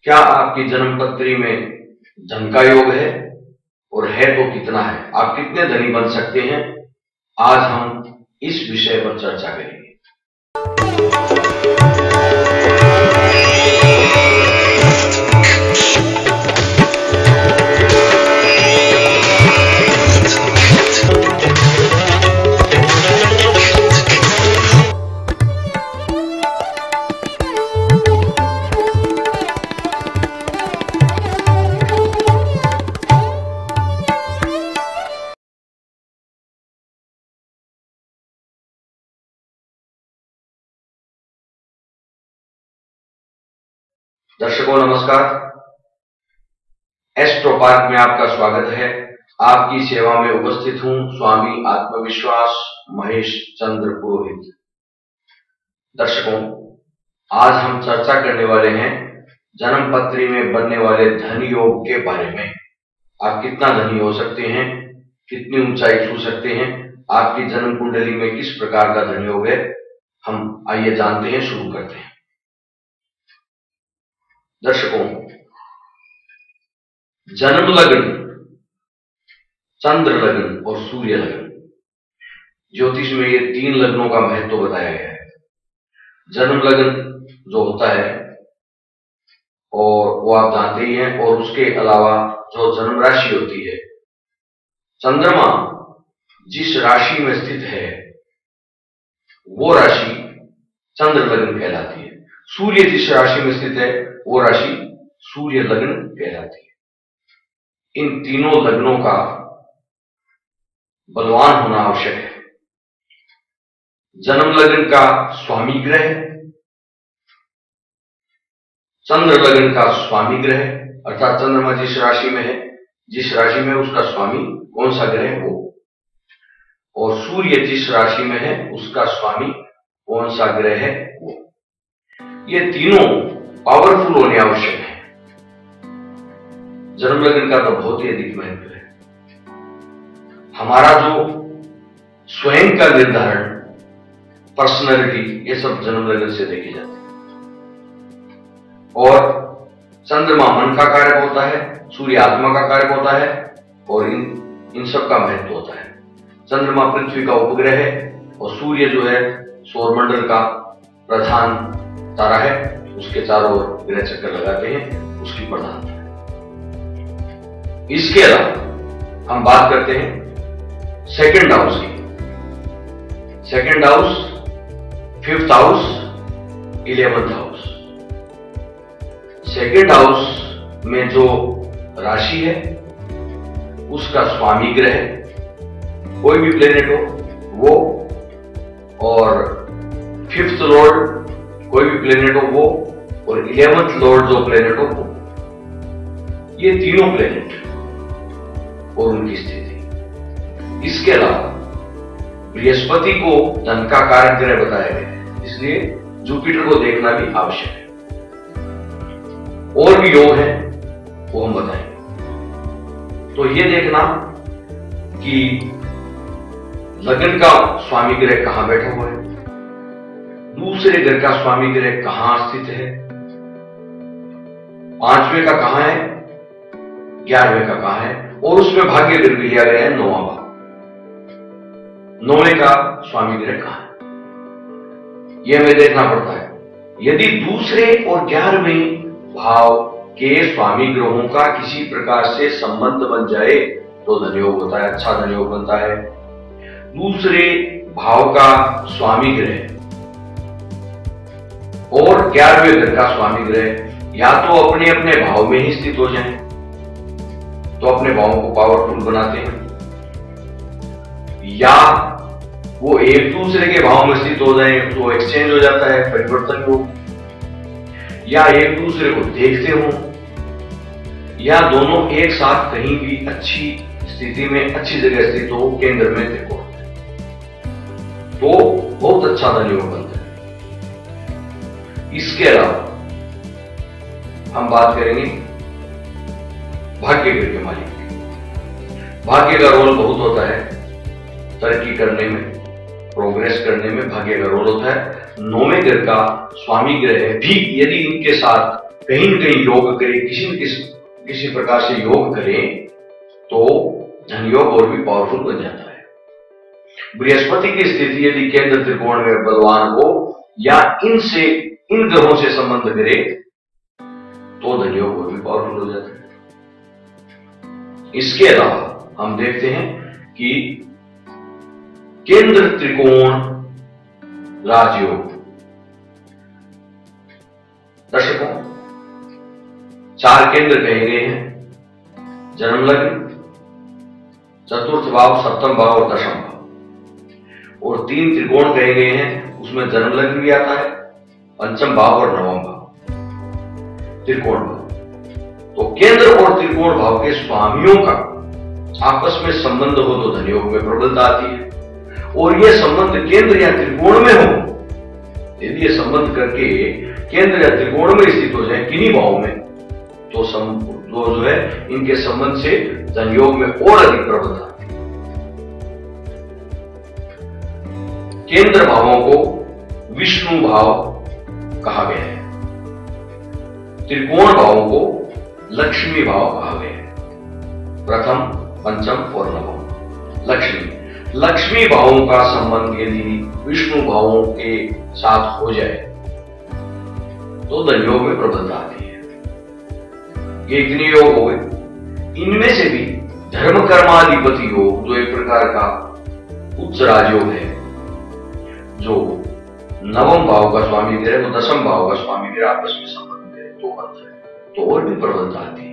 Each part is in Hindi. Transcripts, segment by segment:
क्या आपकी जन्म पत्री में धन का योग है और है तो कितना है? आप कितने धनी बन सकते हैं? आज हम इस विषय पर चर्चा करेंगे। दर्शकों नमस्कार, एस्ट्रो पार्क में आपका स्वागत है। आपकी सेवा में उपस्थित हूं स्वामी आत्मविश्वास महेश चंद्र पुरोहित। दर्शकों, आज हम चर्चा करने वाले हैं जन्म पत्री में बनने वाले धन योग के बारे में। आप कितना धनी हो सकते हैं, कितनी ऊंचाई छू सकते हैं, आपकी जन्म कुंडली में किस प्रकार का धन योग है, हम आइए जानते हैं, शुरू करते हैं। दर्शकों, जन्म लग्न, चंद्र लग्न और सूर्य लग्न, ज्योतिष में ये तीन लग्नों का महत्व बताया गया है। जन्म लग्न जो होता है और वो आप जानते ही हैं, और उसके अलावा जो जन्म राशि होती है, चंद्रमा जिस राशि में स्थित है वो राशि चंद्र लग्न कहलाती है। सूर्य जिस राशि में स्थित है वो राशि सूर्य लग्न कहलाती है। इन तीनों लग्नों का बलवान होना आवश्यक है। जन्म लग्न का स्वामी ग्रह, चंद्र लग्न का स्वामी ग्रह, अर्थात चंद्रमा जिस राशि में है, जिस राशि में उसका स्वामी कौन सा ग्रह वो, और सूर्य जिस राशि में है उसका स्वामी कौन सा ग्रह है वो। ये तीनों पावरफुल होने आवश्यक है। जन्म लग्न का तो बहुत ही अधिक महत्व है। हमारा जो स्वयं का निर्धारण, पर्सनैलिटी, ये सब जन्म लग्न से देखे जाते हैं। और चंद्रमा मन का कारक होता है, सूर्य आत्मा का कारक होता है, और इन सब का महत्व होता है। चंद्रमा पृथ्वी का उपग्रह है और सूर्य जो है सौरमंडल का प्रधान तारा है, उसके चारों ओर ग्रह चक्कर लगाते हैं, उसकी प्रधानता है। इसके अलावा हम बात करते हैं सेकंड हाउस की। Second house, fifth house, 11th house. Second house में जो राशि है उसका स्वामी ग्रह, कोई भी प्लेनेट हो वो, और फिफ्थ लॉर्ड कोई भी प्लेनेट हो वो, और 11th लॉर्ड जो प्लेनेट हो वो। ये तीनों प्लेनेट और उनकी स्थिति। इसके अलावा बृहस्पति को धन का कारक ग्रह बताया गया है, इसलिए जुपिटर को देखना भी आवश्यक है। और भी योग है वो हम बताएंगे। तो ये देखना कि लग्न का स्वामी ग्रह कहां बैठा हुआ है, दूसरे घर का स्वामी ग्रह कहां स्थित है, 5वें का कहां है, 11वें का कहां है, और उसमें भाग्य ग्रह भी लिया गया है 9वां भाव। 9वें का स्वामी ग्रह कहां है, यह हमें देखना पड़ता है। यदि दूसरे और 11वें भाव के स्वामी ग्रहों का किसी प्रकार से संबंध बन जाए तो धन योग होता है, अच्छा धन योग बनता है। दूसरे भाव का स्वामी ग्रह और 11वें घर का स्वामी ग्रह या तो अपने अपने भाव में ही स्थित हो जाएं, तो अपने भावों को पावरफुल बनाते हैं, या वो एक दूसरे के भाव में स्थित हो जाएं तो एक्सचेंज हो जाता है, परिवर्तन हो, या एक दूसरे को देखते हो, या दोनों एक साथ कहीं भी अच्छी स्थिति में, अच्छी जगह स्थित हो, केंद्र में देखो, तो बहुत अच्छा धन योग बनता है। इसके अलावा हम बात करेंगे भाग्य ग्रह के मालिक की। भाग्य का रोल बहुत होता है तरक्की करने में, प्रोग्रेस करने में भाग्य का रोल होता है। 9वें घर का स्वामी ग्रह भी यदि इनके साथ कहीं न कहीं योग करे, किसी प्रकार से योग करें तो धन योग और भी पावरफुल बन जाता है। बृहस्पति की स्थिति यदि केंद्र त्रिकोण में बलवान हो या इन ग्रहों से संबंध करे तो धन योग और भी पावरफुल हो जाता है। इसके अलावा हम देखते हैं कि केंद्र त्रिकोण राजयोग। दर्शकों, 4 केंद्र कहे गए हैं, जन्म लग्न, चतुर्थ भाव, सप्तम भाव और दशम भाव, और 3 त्रिकोण कहे गए हैं, उसमें जन्म लग्न भी आता है, पंचम भाव और नवम भाव, त्रिकोण भाव। तो केंद्र और त्रिकोण भाव के स्वामियों का आपस में संबंध हो तो धन योग में प्रबलता आती है, और यह संबंध केंद्र या त्रिकोण में हो, यदि यह संबंध करके केंद्र या त्रिकोण में स्थित हो जाए किन्हीं भाव में, तो जो है इनके संबंध से धन योग में और अधिक प्रबलता आती है। केंद्र भावों को विष्णु भाव कहा गया है, त्रिकोण भावों को लक्ष्मी भाव कहा गया है। प्रथम, पंचम और नवम। लक्ष्मी भावों का संबंध यदि विष्णु भावों के साथ हो जाए तो धन योग में प्रबलता आती है। ये इतने योग हो गए। इनमें से भी धर्म कर्माधिपति योग जो एक प्रकार का उच्च राजयोग है, जो नवम भाव का स्वामी ग्रह तो दशम भाव का स्वामी ग्रह आपस में संबंध है तो अर्थ है, तो और भी प्रबलता आती है।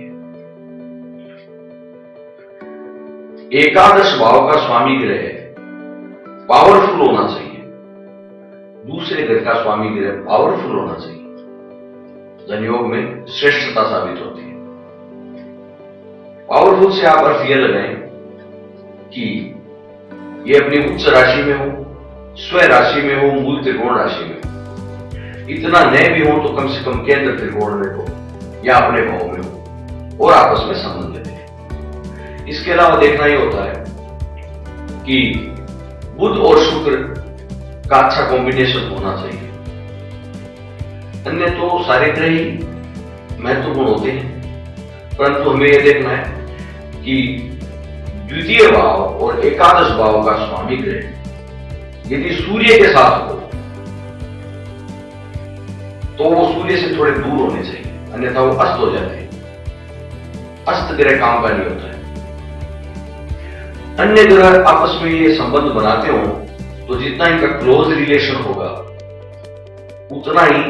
एकादश भाव का स्वामी ग्रह पावरफुल होना चाहिए, दूसरे घर का स्वामी ग्रह पावरफुल होना चाहिए, धन योग में श्रेष्ठता साबित होती है। पावरफुल से आप अर्थ यह लगाएं कि ये अपनी उच्च राशि में हो, स्व राशि में हो, मूल त्रिकोण राशि में हो, इतना न भी हो तो कम से कम केंद्र त्रिकोण में हो या अपने भाव में हो और आपस में संबंध है। इसके अलावा देखना ही होता है कि बुध और शुक्र का अच्छा कॉम्बिनेशन होना चाहिए। अन्य तो सारे ग्रह ही महत्वपूर्ण होते हैं, परंतु हमें यह देखना है कि द्वितीय भाव और एकादश भाव का स्वामी ग्रह यदि सूर्य के साथ हो तो वो सूर्य से थोड़े दूर होने चाहिए, अन्यथा वो अस्त हो जाते हैं। अस्त ग्रह काम का नहीं होता है। अन्य ग्रह आपस में ये संबंध बनाते हो तो जितना इनका क्लोज रिलेशन होगा उतना ही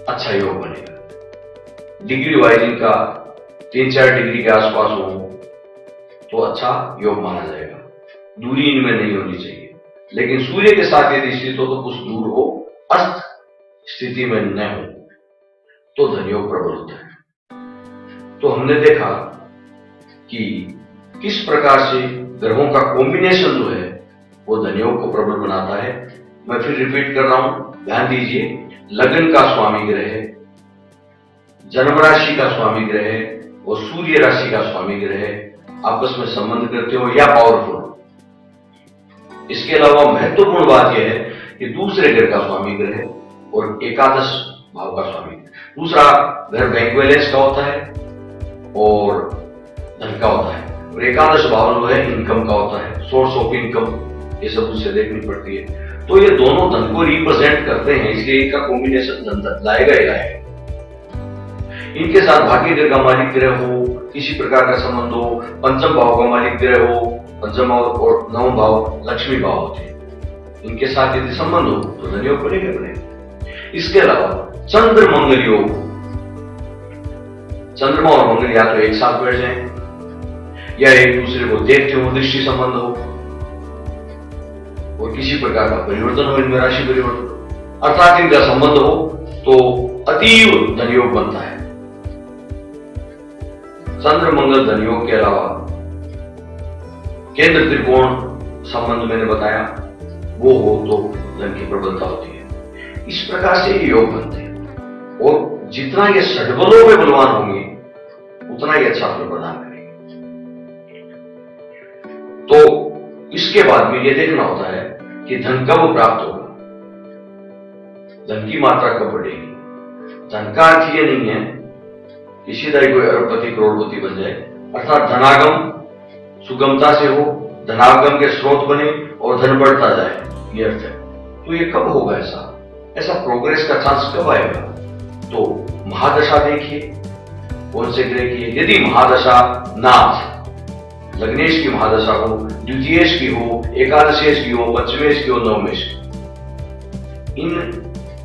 अच्छा योग बनेगा। डिग्री वाइज इनका 3-4 डिग्री के आसपास हो तो अच्छा योग माना जाएगा, दूरी इनमें नहीं होनी चाहिए। लेकिन सूर्य के साथ यदि स्थित हो तो कुछ दूर हो, अस्त स्थिति में न हो तो धन योग प्रबल होता है। तो हमने देखा कि किस प्रकार से ग्रहों का कॉम्बिनेशन जो है वो धन योग को प्रबल बनाता है। मैं फिर रिपीट कर रहा हूं, ध्यान दीजिए। लग्न का स्वामी ग्रह है, जन्म राशि का स्वामी ग्रह है और सूर्य राशि का स्वामी ग्रह है, आपस में संबंध करते हो या पावरफुल। इसके अलावा महत्वपूर्ण बात यह है कि दूसरे घर का स्वामी ग्रह है और एकादश भाव का स्वामी। दूसरा घर बैंक बैलेंस का होता है और धन का होता है, और एकादश भाव जो है इनकम का होता है, सोर्स ऑफ इनकम, ये सब उससे देखनी पड़ती है। तो ये दोनों धन को रिप्रेजेंट करते हैं, इसलिए इनका कॉम्बिनेशन धन लाएगा ही लाएगा। इनके साथ भाग्य ग्रह का मालिक ग्रह हो, किसी प्रकार का संबंध हो, पंचम भाव का मालिक ग्रह हो, पंचम भाव और नवम भाव लक्ष्मी भाव होते हैं, इनके साथ यदि संबंध हो तो धन योग बनेगा। इसके अलावा चंद्र मंगल योग, चंद्रमा और मंगल या तो एक साथ बैठ जाएं या एक दूसरे को देखते हो, दृष्टि संबंध हो और किसी प्रकार का परिवर्तन हो, इनमें राशि परिवर्तन, अर्थात इनका संबंध हो तो अतीव धन योग बनता है। चंद्र मंगल धन योग के अलावा केंद्र त्रिकोण संबंध मैंने बताया, वो हो तो धन की प्रबलता होती है। इस प्रकार से ये योग बनते हैं और जितना ये षड्बलों में बलवान होंगे उतना ही अच्छा फल प्रदान करेंगे। तो इसके बाद में ये देखना होता है कि धन कब प्राप्त होगा, धन की मात्रा कब बढ़ेगी। धन का अर्थ ये नहीं है कि सीधा ही कोई अरबपति करोड़पति बन जाए, अर्थात धनागम सुगमता से हो, धनागम के स्रोत बने और धन बढ़ता जाए, ये अर्थ है। तो ये कब होगा? ऐसा प्रोग्रेस का चांस कब आएगा? तो महादशा देखिए, कौन से ग्रह की है। यदि महादशा नाथ लग्नेश की महादशा हो, द्वितीयेश की हो, एकादशेश की हो, पंचमेश की हो, नवमेश की, इन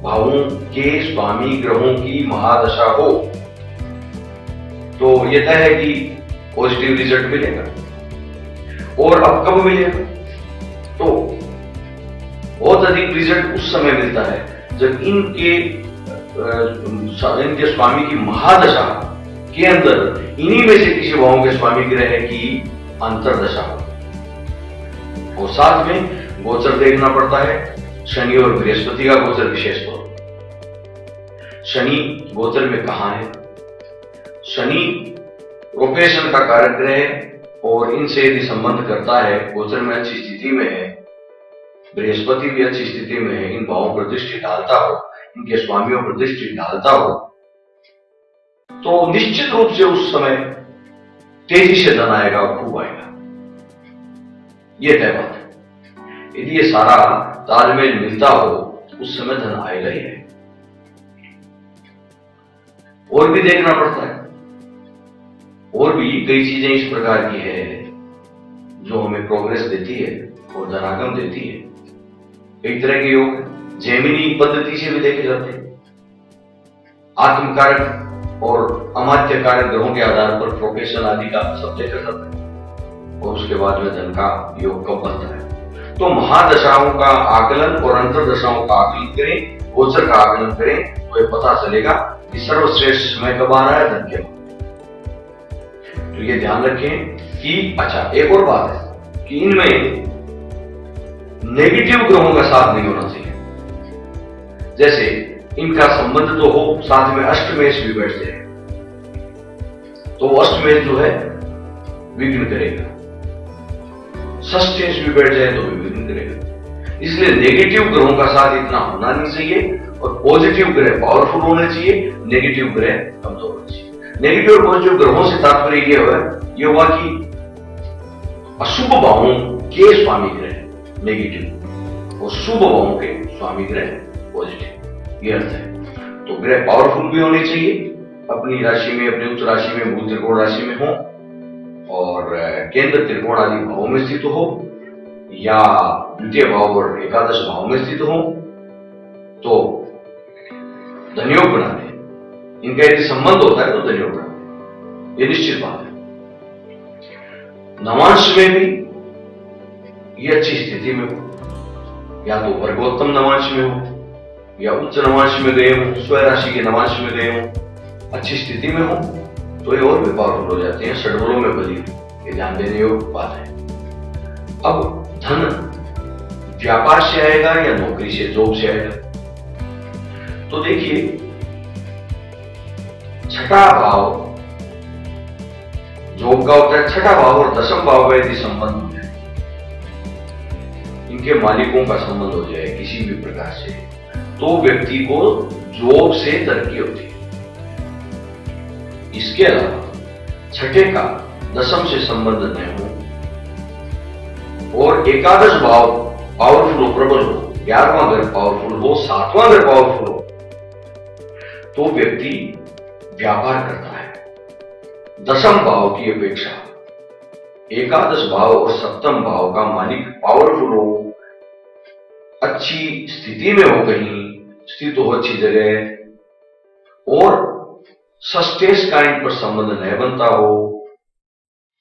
भावों के स्वामी ग्रहों की महादशा हो तो यह तय है कि पॉजिटिव रिजल्ट मिलेगा। और अब कब मिलेगा? तो बहुत अधिक रिजल्ट उस समय मिलता है जब इनके स्वामी की महादशा के अंदर इन्हीं में से किसी भावों के स्वामी ग्रह की अंतरदशा हो। और साथ में गोचर देखना पड़ता है, शनि और बृहस्पति का गोचर विशेष तौर पर। शनि गोचर में कहां है? शनि प्रोफेशन का कारक ग्रह है और इनसे यदि संबंध करता है, गोचर में अच्छी स्थिति में है, बृहस्पति भी अच्छी स्थिति में है, इन भावों पर दृष्टि डालता हो, इनके स्वामियों पर दृष्टि डालता हो, तो निश्चित रूप से उस समय तेजी से धन आएगा और खूब आएगा। यह तय बात है। यदि ये सारा तालमेल मिलता हो उस समय धन आएगा ही है। और भी देखना पड़ता है, और भी कई चीजें इस प्रकार की है जो हमें प्रोग्रेस देती है और धनागम देती है। एक तरह के योग जेमिनी पद्धति से भी देखे जाते हैं। आत्मकारक और अमात्य कारक ग्रहों के आधार पर प्रोफेशन आदि का सब देखा जाता है और उसके बाद में धन का योग कब बनता है। तो महादशाओं का आकलन और अंतरदशाओं का आकलन करें, गोचर का आकलन करें तो ये पता चलेगा कि सर्वश्रेष्ठ समय कब आ रहा है धन के। तो ये ध्यान रखें कि अच्छा एक और बात है कि इनमें नेगेटिव ग्रहों का साथ नहीं होना चाहिए। जैसे इनका संबंध तो हो, साथ में अष्टमेश भी बैठ जाए तो अष्टमेश जो है विघ्न करेगा, षष्ठेश भी बैठ जाए तो भी विघ्न करेगा। इसलिए नेगेटिव ग्रहों का साथ इतना होना नहीं चाहिए और पॉजिटिव ग्रह पावरफुल होने चाहिए, नेगेटिव ग्रह कमजोर होने चाहिए। नेगेटिव और पॉजिटिव ग्रहों से तात्पर्य ये हुआ कि अशुभ भावों के स्वामी ग्रह नेगेटिव और शुभ भावों के स्वामी ग्रह पॉजिटिव, ये अर्थ है। तो ग्रह पावरफुल भी होने चाहिए, अपनी राशि में, अपनी उच्च राशि में, मूल त्रिकोण राशि में हो और केंद्र त्रिकोण आदि भावों में स्थित हो या द्वितीय भाव और एकादश भाव में स्थित हो तो धनयोग बनाते हैं। इनका यदि संबंध होता है तो धनयोग बनाते हैं, ये निश्चित बात है। नवांश में भी ये अच्छी स्थिति में हो, या तो वर्गोत्तम नवांश में हो या उच्च नवांश में गए हो, स्वराशि के नवांश में गए हो, अच्छी स्थिति में हो तो ये और भी पावरफुल हो जाते हैं, षड्बलों में बली। ये ध्यान देने योग्य बात है। अब धन व्यापार से आएगा या नौकरी से, जॉब से आएगा? तो देखिए छठा भाव जॉब का होता है, छठा भाव और दशम भाव का यदि संबंध हो जाए, इनके मालिकों का संबंध हो जाए किसी भी प्रकार से, तो व्यक्ति को जॉब से तरक्की होती है। इसके अलावा छठे का दशम से संबंध न हो और एकादश भाव पावरफुल हो, प्रबल हो, 11वां घर पावरफुल हो, 7वां घर पावरफुल हो तो व्यक्ति व्यापार करता है। दशम भाव की अपेक्षा एकादश भाव और सप्तम भाव का मालिक पावरफुल हो, अच्छी स्थिति में हो, कहीं स्थित हो अच्छी जगह और षष्ठेश का इन पर संबंध नहीं बनता हो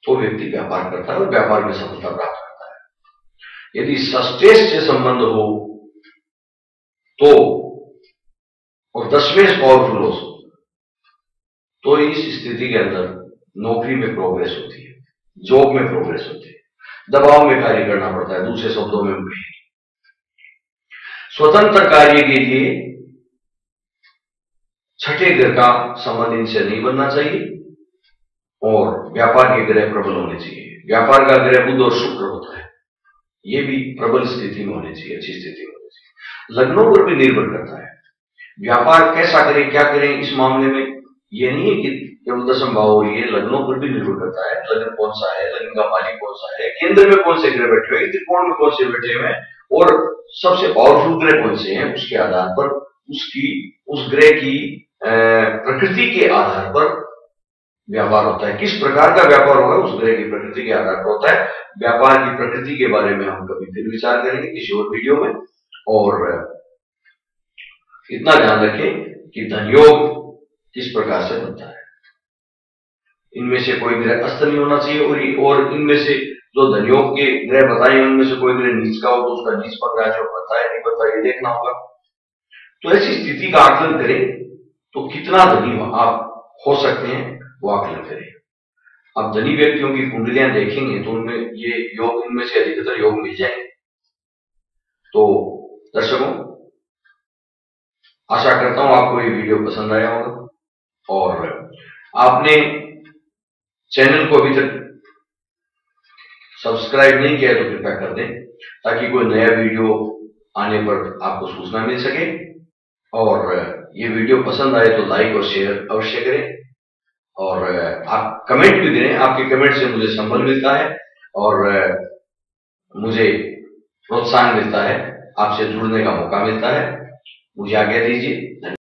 तो व्यक्ति व्यापार करता है और व्यापार में सफलता प्राप्त करता है। यदि षष्ठेश से संबंध हो तो और दशमेश पावरफुल हो तो इस स्थिति के अंदर नौकरी में प्रोग्रेस होती है, जॉब में प्रोग्रेस होती है, दबाव में कार्य करना पड़ता है, दूसरे शब्दों में स्वतंत्र कार्य के लिए छठे ग्रह का संबंध इनसे नहीं बनना चाहिए और व्यापार के ग्रह प्रबल होने चाहिए। व्यापार का ग्रह बुध और शुक्र होता है, ये भी प्रबल स्थिति में होने चाहिए, अच्छी स्थिति में होनी चाहिए। लग्नों पर भी निर्भर करता है व्यापार कैसा करें, क्या करें। इस मामले में ये नहीं है कि केवल दशम भाव और ये लग्नों पर भी निर्भर करता है, लग्न कौन सा है, लग्न का मालिक कौन सा है, केंद्र में कौन से ग्रह बैठे हुए हैं, त्रिकोण में कौन से बैठे हुए हैं और सबसे पावरफुल ग्रह कौन से हैं, उसके आधार पर उसकी उस ग्रह की प्रकृति के आधार पर व्यापार होता है। किस प्रकार का व्यापार होगा उस ग्रह की प्रकृति के आधार पर होता है। व्यापार की प्रकृति के बारे में हम कभी फिर विचार करेंगे किसी और वीडियो में। और इतना ध्यान रखें कि धनयोग किस प्रकार से बनता है। इनमें से कोई ग्रह अस्त नहीं होना चाहिए और इनमें से जो धनयोग के ग्रह बताए उनमें से कोई ग्रह नीच का हो तो उसका नीच पद राजयोग बनता है नहीं बनता ये देखना होगा। तो ऐसी स्थिति का आकलन करें तो कितना धनी आप हो सकते हैं वो आकलन करें। अब धनी व्यक्तियों की कुंडलियां देखेंगे तो उनमें ये योग, इनमें से अधिकतर योग मिल जाएंगे। तो दर्शकों, आशा करता हूं आपको ये वीडियो पसंद आया होगा और आपने चैनल को अभी तक सब्सक्राइब नहीं किया है तो कृपया कर दें ताकि कोई नया वीडियो आने पर आपको सूचना मिल सके। और ये वीडियो पसंद आए तो लाइक और शेयर अवश्य करें और आप कमेंट भी करें। आपके कमेंट से मुझे संबल मिलता है और मुझे प्रोत्साहन मिलता है, आपसे जुड़ने का मौका मिलता है। मुझे आज्ञा दीजिए।